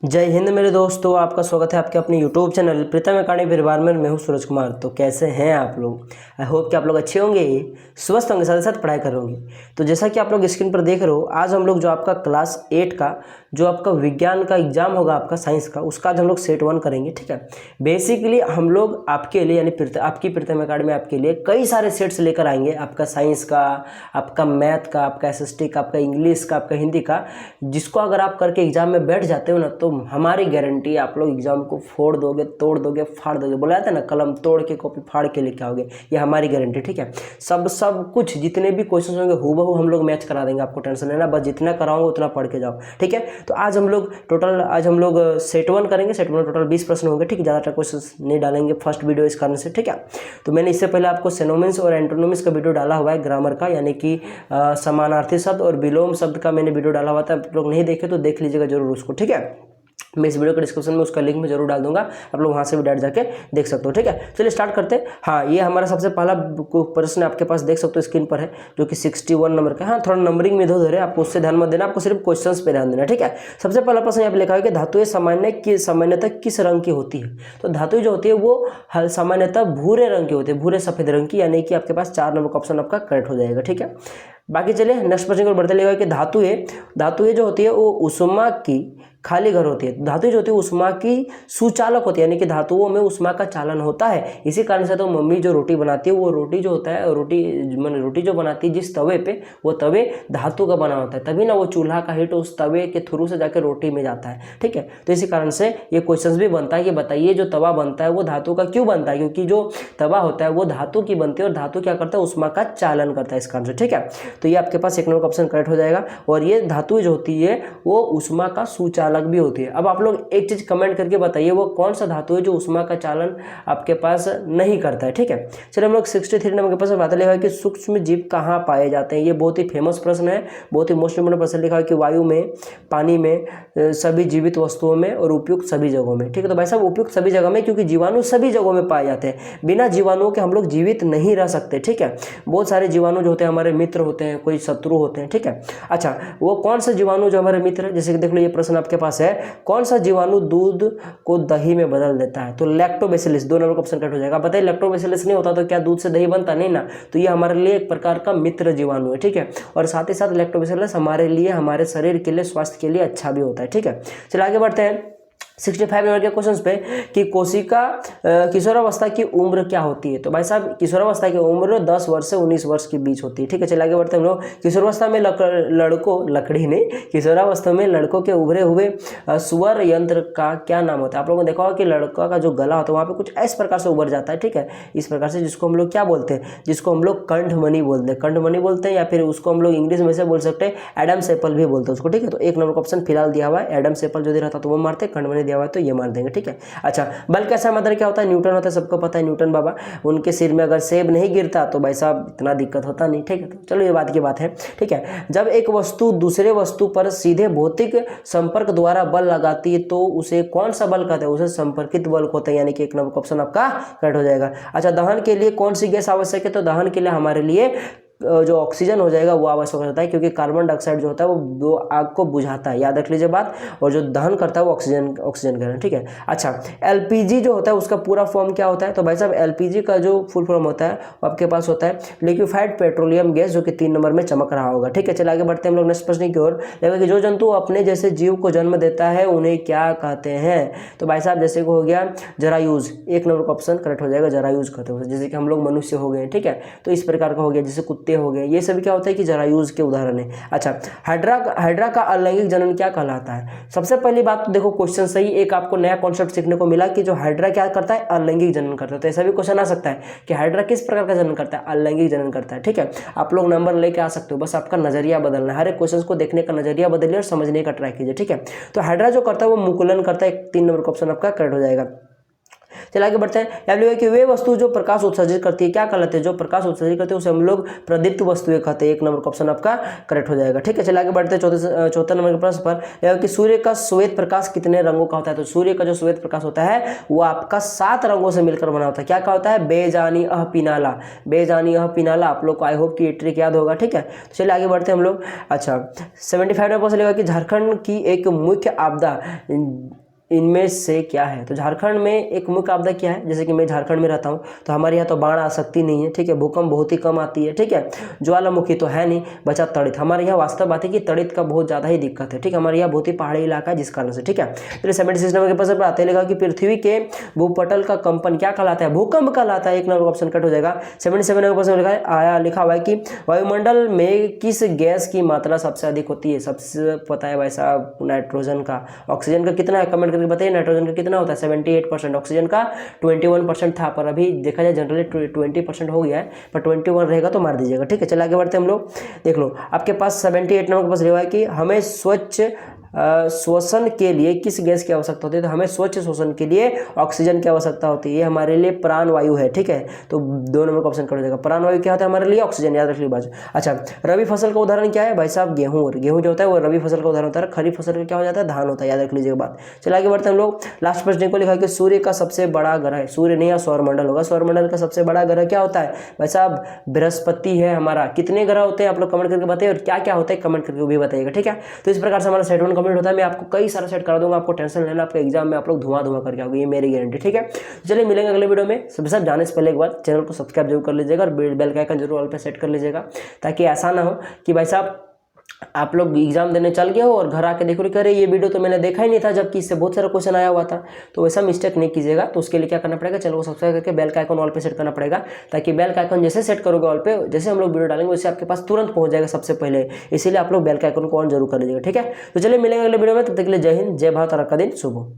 जय हिंद मेरे दोस्तों, आपका स्वागत है आपके अपने यूट्यूब चैनल प्रीतम अकाडमी परिवार में। मैं हूं सूरज कुमार। तो कैसे हैं आप लोग? आई होप कि आप लोग अच्छे होंगे, स्वस्थ होंगे, साथ साथ पढ़ाई कर होंगे। तो जैसा कि आप लोग स्क्रीन पर देख रहे हो, आज हम लोग जो आपका क्लास 8 का जो आपका विज्ञान का एग्जाम होगा, आपका साइंस का, उसका आज हम लोग सेट 1 करेंगे। ठीक है, बेसिकली हम लोग आपके लिए यानी आपकी प्रीतम अकाडमी आपके लिए कई सारे सेट्स लेकर आएंगे। आपका साइंस का, आपका मैथ का, आपका एसएसटी का, आपका इंग्लिश का, आपका हिंदी का, जिसको अगर आप करके एग्जाम में बैठ जाते हो ना, तो हमारी गारंटी आप लोग एग्जाम को फोड़ दोगे, तोड़ दोगे, फाड़ दोगे। बोला जाता है ना, कलम तोड़ के कॉपी फाड़ के लेके आओगे, ये हमारी गारंटी। ठीक है, सब कुछ जितने भी क्वेश्चन होंगे हूबहू हम लोग मैच करा देंगे, आपको टेंशन लेना, बस जितना कराओगे उतना पढ़ के जाओ। ठीक है, तो आज हम लोग सेट 1 करेंगे। सेट 1 में टोटल 20 प्रश्न होंगे। ठीक है, ज़्यादा क्वेश्चन नहीं डालेंगे फर्स्ट वीडियो इस कारण से। ठीक है, तो मैंने इससे पहले आपको सिनोनिम्स और एंटोनिम्स का वीडियो डाला हुआ है, ग्रामर का, यानी कि समानार्थी शब्द और विलोम शब्द का मैंने वीडियो डाला हुआ था। आप लोग नहीं देखे तो देख लीजिएगा जरूर उसको। ठीक है, मैं इस वीडियो के डिस्क्रिप्शन में उसका लिंक में जरूर डाल दूंगा, आप लोग वहां से भी डायरेक्ट जाके देख सकते हो। ठीक है, चलिए स्टार्ट करते हैं। हाँ, ये हमारा सबसे पहला प्रश्न आपके पास देख सकते हो स्क्रीन पर है, जो कि 61 नंबर का। हाँ, थोड़ा नंबरिंग में इधर है, आपको उससे ध्यान मत देना, आपको सिर्फ क्वेश्चंस पे ध्यान देना। ठीक है, सबसे पहला प्रश्न यहाँ पे लिखा है कि धातुएं सामान्यतः किस रंग की होती है? तो धातुएं जो होती है वो सामान्यतः भूरे रंग की होती है, भूरे सफेद रंग की, यानी कि आपके पास 4 नंबर का ऑप्शन आपका करेक्ट हो जाएगा। ठीक है, बाकी चलिए नेक्स्ट प्रश्न को बढ़ते लिखा है कि धातुएं जो होती है वो उष्मा की खाली घर होती है। धातु जो होती है उष्मा की सुचालक होती है, यानी कि धातुओं में उष्मा का चालन होता है। इसी कारण से तो मम्मी जो रोटी बनाती है, वो रोटी जो होता है, रोटी जो बनाती है जिस तवे पे, वो तवे धातु का बना होता है, तभी ना वो चूल्हा का हीट उस तवे के थ्रू से जाकर रोटी में जाता है। ठीक है, तो इसी कारण से ये क्वेश्चन भी बनता है कि बताइए जो तवा बनता है वो धातु का क्यों बनता है? क्योंकि जो तवा होता है वो धातु की बनती है, और धातु क्या करता है? उष्मा का चालन करता है, इस कारण से। ठीक है, तो ये आपके पास 1 नंबर का ऑप्शन करेक्ट हो जाएगा। और ये धातु जो होती है वो उष्मा का सुचालक भी होती है। अब आप लोग एक चीज कमेंट करके बताइए, वो कौन सा धातु है जो उष्मा का चालन आपके पास नहीं करता है? ठीक है, चलिए हम लोग 63 नंबर के पास बात लिखा है कि सूक्ष्म जीव कहाँ पाए जाते हैं। ये बहुत ही फेमस प्रश्न है, बहुत ही मोस्ट इंपोर्टेंट प्रश्न लिखा है कि वायु में, पानी में, सभी जीवित वस्तुओं में और उपयुक्त सभी जगहों में। ठीक है, तो भाई साहब उपयुक्त सभी जगह में, क्योंकि जीवाणु सभी जगहों में पाए जाते हैं। बिना जीवाणुओं के हम लोग जीवित नहीं रह सकते। ठीक है, बहुत सारे जीवाणु जो होते हैं हमारे मित्र होते हैं, कोई शत्रु होते हैं। ठीक है, अच्छा, वो कौन सा जीवाणु जो हमारे मित्र है? जैसे कि देख लो, ये प्रश्न आपके पास है, कौन सा जीवाणु दूध को दही में बदल देता है? तो लैक्टोबैसिलस, 2 नंबर का ऑप्शन कट हो जाएगा। बताइए, लैक्टोबैसिलस नहीं होता तो क्या दूध से दही बनता? नहीं ना, तो ये हमारे लिए एक प्रकार का मित्र जीवाणु है। ठीक है, और साथ ही साथ लैक्टोबैसिलस हमारे लिए, हमारे शरीर के लिए, स्वास्थ्य के लिए अच्छा भी होता है। ठीक है, चलिए आगे बढ़ते हैं 65 नंबर के क्वेश्चन पे कि कोशिका किशोरावस्था की उम्र क्या होती है? तो भाई साहब, किशोरावस्था की उम्र 10 वर्ष से 19 वर्ष के बीच होती है। ठीक है, चलिए आगे बढ़ते हैं हम लोग। किशोरावस्था में किशोरावस्था में लड़कों के उभरे हुए स्वर यंत्र का क्या नाम होता है? आप लोगों ने देखा होगा कि लड़का का जो गला होता है वहाँ पे कुछ इस प्रकार से उभर जाता है। ठीक है, इस प्रकार से, जिसको हम लोग क्या बोलते हैं? जिसको हम लोग कंठमणि बोलते हैं, कंठमणि बोलते हैं, या फिर उसको हम लोग इंग्लिश में से बोल सकते हैं एडम सेपल भी बोलते हैं उसको। ठीक है, तो 1 नंबर का ऑप्शन फिलहाल दिया हुआ है, एडम सेपल जो रहता तो वो मारते, कंठमणि दिया हुआ है तो ये मार देंगे। ठीक है, अच्छा, बल का समाधान क्या होता है? न्यूटन होता है, सबको पता है न्यूटन बाबा। उनके सिर में अगर सेब नहीं गिरता तो भाई साहब इतना दिक्कत होता नहीं। ठीक है, तो चलो ये बात की बात है। ठीक है, जब एक वस्तु दूसरे वस्तु पर सीधे भौतिक संपर्क द्वारा बल लगाती है तो उसे कौन सा बल कहते हैं? उसे संपर्कित बल होता है, यानी कि 1 नंबर ऑप्शन आपका करेक्ट हो जाएगा। अच्छा, दहन के लिए कौन सी गैस आवश्यक है? तो दहन के लिए हमारे लिए जो ऑक्सीजन हो जाएगा वो आवश्यक होता है, क्योंकि कार्बन डाइऑक्साइड जो होता है वो आग को बुझाता है, याद रख लीजिए बात, और जो दहन करता है वो ऑक्सीजन का है। ठीक है, अच्छा, एलपीजी जो होता है उसका पूरा फॉर्म क्या होता है? तो भाई साहब, एलपीजी का जो फुल फॉर्म होता है वो आपके पास होता है लिक्विफाइड पेट्रोलियम गैस, जो कि 3 नंबर में चमक रहा होगा। ठीक है, चलिए आगे बढ़ते हैं हम लोग नेक्स्ट प्रश्न की ओर। कि जो जंतु अपने जैसे जीव को जन्म देता है उन्हें क्या कहते हैं? तो भाई साहब, जैसे को हो गया जरायुज, 1 नंबर का ऑप्शन करेक्ट हो जाएगा, जरायुज कहते हैं। जैसे कि हम लोग मनुष्य हो गए, ठीक है, तो इस प्रकार का हो गया, जैसे कुत्ते हो गए, ये सभी होता है कि जरायुज के उदाहरण है। अच्छा, हाइड्रा का अलैंगिक जनन क्या कहलाता है? सबसे पहली बात तो देखो, क्वेश्चन सही, एक आपको नया कॉन्सेप्ट सीखने को मिला कि जो हाइड्रा क्या करता है? अलैंगिक जनन करता है। तो ऐसा भी क्वेश्चन आ सकता है कि हाइड्रा किस प्रकार का जनन करता है? अलैंगिक जनन करता है। ठीक है, आप लोग नंबर लेके आ सकते हो, बस आपका नजरिया बदलना है, हर एक क्वेश्चन को देखने का नजरिया बदलिए और समझने का ट्राई कीजिए। ठीक है, तो हाइड्रा जो करता है वो मुकुलन करता है, 3 नंबर का ऑप्शन आपका करेक्ट हो जाएगा। चलिए आगे बढ़ते हैं। यहाँ लिखा है कि वे वस्तु जो प्रकाश उत्सर्जित करती है क्या कहलाते हैं, जो प्रकाश उत्सर्जित करते हैं उसे हम लोग प्रदीप्त वस्तुएं कहते हैं। 1 नंबर का ऑप्शन आपका करेक्ट हो जाएगा। ठीक है, चलिए आगे बढ़ते हैं चौथा नंबर के प्रश्न पर। यह कि सूर्य का श्वेत प्रकाश कितने रंगों का होता है। तो सूर्य का जो श्वेत प्रकाश होता है वो आपका 7 रंगों से मिलकर बना होता है। क्या क्या होता है, बेजानी अह पिनाला, बेजानी अह पिनाला। आप लोग को आई होप कि ये ट्रिक याद होगा। ठीक है, तो चलिए आगे बढ़ते हैं हम लोग। अच्छा 75 में क्वेश्चन लेगा कि झारखंड की एक मुख्य आपदा इनमें से क्या है। तो झारखंड में एक मुख्य आपदा क्या है, जैसे कि मैं झारखंड में रहता हूँ तो हमारे यहाँ तो बाढ़ आ सकती नहीं है। ठीक है, भूकंप बहुत ही कम आती है। ठीक है, ज्वालामुखी तो है नहीं, बचा तड़ित। हमारे यहाँ वास्तव बात है कि तड़ित का बहुत ज़्यादा ही दिक्कत है। ठीक है, हमारे यहाँ बहुत ही पहाड़ी इलाका है जिस कारण से। ठीक है, तो 76 नंबर के प्रश्न पर आते लगा कि पृथ्वी के भूपटल का कंपन क्या कहलाता है, भूकंप कहलाता है। 1 नंबर ऑप्शन कट हो जाएगा। 77 नंबर प्रश्न लिखा हुआ है कि वायुमंडल में किस गैस की मात्रा सबसे अधिक होती है। सबसे पता है भाई साहब नाइट्रोजन का। ऑक्सीजन का कितना है कमेंट करके बताइए। नाइट्रोजन का कितना होता है 78%, ऑक्सीजन का 21% था, पर अभी देखा जाए जनरली 20% हो गया है, पर 21 रहेगा तो मार दीजिएगा। ठीक है, चलिए आगे बढ़ते हैं हम लोग। देख लो आपके पास 78 नंबर के पास लिखा है कि हमें स्वच्छ श्वसन के लिए किस गैस की आवश्यकता होती है। तो हमें स्वच्छ श्वसन के लिए ऑक्सीजन की आवश्यकता होती है। ये हमारे लिए प्राण वायु है। ठीक है, तो 2 नंबर का ऑप्शन कर जाएगा। प्राण वायु क्या होता है हमारे लिए, ऑक्सीजन, याद रखिए बाजू। अच्छा रबी फसल का उदाहरण क्या है भाई साहब, गेहूँ। और गेहूँ जो होता है वो रबी फसल का उदाहरण होता है। खरीफ फसल का क्या हो जाता है, धान होता है, याद रख लीजिएगा बात। चलिए आगे बढ़ते हैं हम लोग। लास्ट प्रश्न को लिखा है कि सूर्य का सबसे बड़ा ग्रह है, सूर्य नहीं या सौरमंडल होगा, सौरमंडल का सबसे बड़ा ग्रह क्या होता है भाई साहब, बृहस्पति है हमारा। कितने ग्रह होते हैं आप लोग कमेंट करके बताइए, और क्या क्या होता है कमेंट करके भी बताइएगा। ठीक है, तो इस प्रकार से हमारा सेट 1 कंप्लीट होता है। मैं आपको कई सारा सेट करा दूंगा, आपको टेंशन लेना, आपके एग्जाम में आप लोग धुआं करके आओगे, ये मेरी गारंटी। ठीक है, चलिए मिलेंगे अगले वीडियो में। सब जाने से पहले एक बार चैनल को सब्सक्राइब जरूर कर लीजिएगा और बेल का आइकन जरूर ऑल पे सेट कर लीजिएगा, ताकि ऐसा ना हो कि भाई साहब आप लोग एग्जाम देने चल गए हो और घर आके देखो करे ये वीडियो तो मैंने देखा ही नहीं था, जबकि इससे बहुत सारा क्वेश्चन आया हुआ था। तो वैसा मिस्टेक नहीं कीजिएगा। तो उसके लिए क्या करना पड़ेगा, चैनल को सब्सक्राइब करके बेल का आइकन ऑल पे सेट करना पड़ेगा, ताकि बेल का आइकन जैसे सेट करोगे ऑल पे, जैसे हम लोग वीडियो डालेंगे वैसे आपके पास तुरंत पहुंच जाएगा सबसे पहले। इसीलिए आप लोग बेल का आइकन को ऑन जरूर कर लीजिएगा। ठीक है, तो चलिए मिलेंगे अगले वीडियो में, तब तक के लिए जय हिंद, जय भारत और आपका दिन शुभ हो।